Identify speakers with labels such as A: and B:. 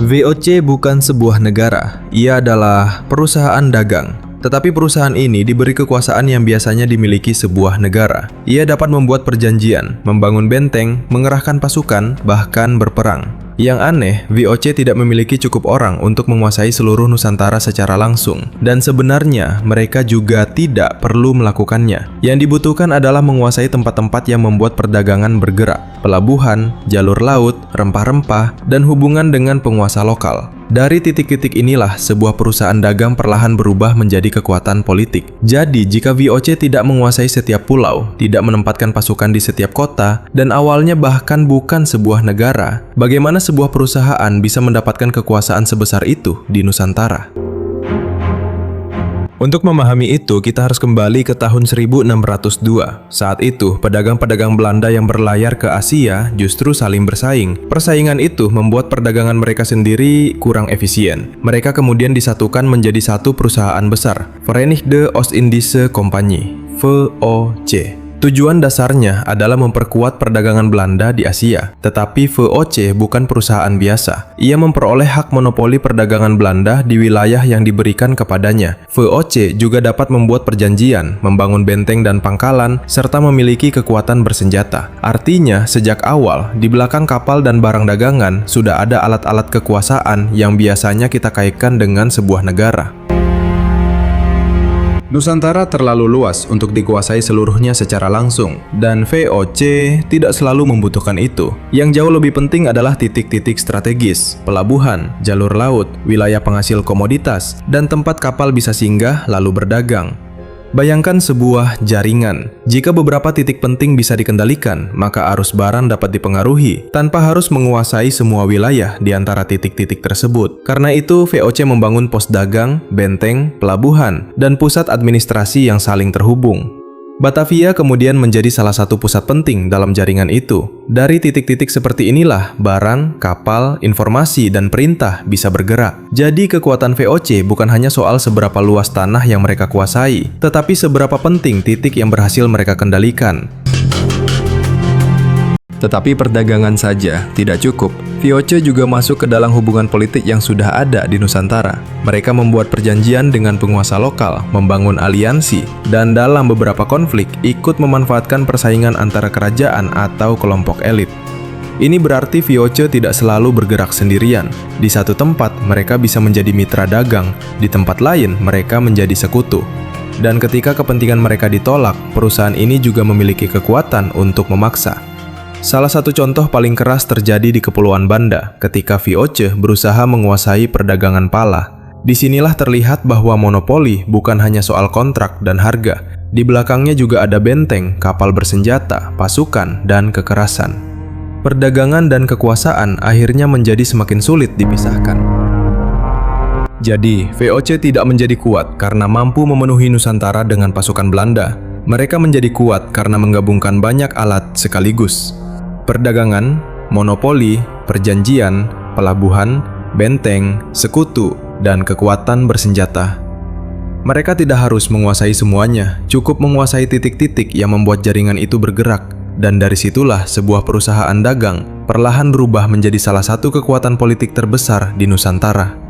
A: VOC bukan sebuah negara, ia adalah perusahaan dagang. Tetapi perusahaan ini diberi kekuasaan yang biasanya dimiliki sebuah negara. Ia dapat membuat perjanjian, membangun benteng, mengerahkan pasukan, bahkan berperang. Yang aneh, VOC tidak memiliki cukup orang untuk menguasai seluruh Nusantara secara langsung. Dan sebenarnya, mereka juga tidak perlu melakukannya. Yang dibutuhkan adalah menguasai tempat-tempat yang membuat perdagangan bergerak. Pelabuhan, jalur laut, rempah-rempah, dan hubungan dengan penguasa lokal. Dari titik-titik inilah sebuah perusahaan dagang perlahan berubah menjadi kekuatan politik. Jadi, jika VOC tidak menguasai setiap pulau, tidak menempatkan pasukan di setiap kota, dan awalnya bahkan bukan sebuah negara, bagaimana sebuah perusahaan bisa mendapatkan kekuasaan sebesar itu di Nusantara? Untuk memahami itu, kita harus kembali ke tahun 1602. Saat itu, pedagang-pedagang Belanda yang berlayar ke Asia justru saling bersaing. Persaingan itu membuat perdagangan mereka sendiri kurang efisien. Mereka kemudian disatukan menjadi satu perusahaan besar, Verenigde Oost-Indische Compagnie, VOC. Tujuan dasarnya adalah memperkuat perdagangan Belanda di Asia. Tetapi VOC bukan perusahaan biasa. Ia memperoleh hak monopoli perdagangan Belanda di wilayah yang diberikan kepadanya. VOC juga dapat membuat perjanjian, membangun benteng dan pangkalan, serta memiliki kekuatan bersenjata. Artinya, sejak awal, di belakang kapal dan barang dagangan, sudah ada alat-alat kekuasaan yang biasanya kita kaitkan dengan sebuah negara. Nusantara terlalu luas untuk dikuasai seluruhnya secara langsung, dan VOC tidak selalu membutuhkan itu. Yang jauh lebih penting adalah titik-titik strategis, pelabuhan, jalur laut, wilayah penghasil komoditas, dan tempat kapal bisa singgah lalu berdagang. Bayangkan sebuah jaringan. Jika beberapa titik penting bisa dikendalikan, maka arus barang dapat dipengaruhi tanpa harus menguasai semua wilayah di antara titik-titik tersebut. Karena itu, VOC membangun pos dagang, benteng, pelabuhan, dan pusat administrasi yang saling terhubung. Batavia kemudian menjadi salah satu pusat penting dalam jaringan itu. Dari titik-titik seperti inilah barang, kapal, informasi, dan perintah bisa bergerak. Jadi kekuatan VOC bukan hanya soal seberapa luas tanah yang mereka kuasai, tetapi seberapa penting titik yang berhasil mereka kendalikan. Tetapi perdagangan saja tidak cukup. VOC juga masuk ke dalam hubungan politik yang sudah ada di Nusantara. Mereka membuat perjanjian dengan penguasa lokal, membangun aliansi, dan dalam beberapa konflik ikut memanfaatkan persaingan antara kerajaan atau kelompok elit. Ini berarti VOC tidak selalu bergerak sendirian. Di satu tempat, mereka bisa menjadi mitra dagang. Di tempat lain, mereka menjadi sekutu. Dan ketika kepentingan mereka ditolak, perusahaan ini juga memiliki kekuatan untuk memaksa. Salah satu contoh paling keras terjadi di Kepulauan Banda ketika VOC berusaha menguasai perdagangan pala. Disinilah terlihat bahwa monopoli bukan hanya soal kontrak dan harga. Di belakangnya juga ada benteng, kapal bersenjata, pasukan, dan kekerasan. Perdagangan dan kekuasaan akhirnya menjadi semakin sulit dipisahkan. Jadi, VOC tidak menjadi kuat karena mampu memenuhi Nusantara dengan pasukan Belanda. Mereka menjadi kuat karena menggabungkan banyak alat sekaligus. Perdagangan, monopoli, perjanjian, pelabuhan, benteng, sekutu, dan kekuatan bersenjata. Mereka tidak harus menguasai semuanya, cukup menguasai titik-titik yang membuat jaringan itu bergerak. Dan dari situlah sebuah perusahaan dagang perlahan berubah menjadi salah satu kekuatan politik terbesar di Nusantara.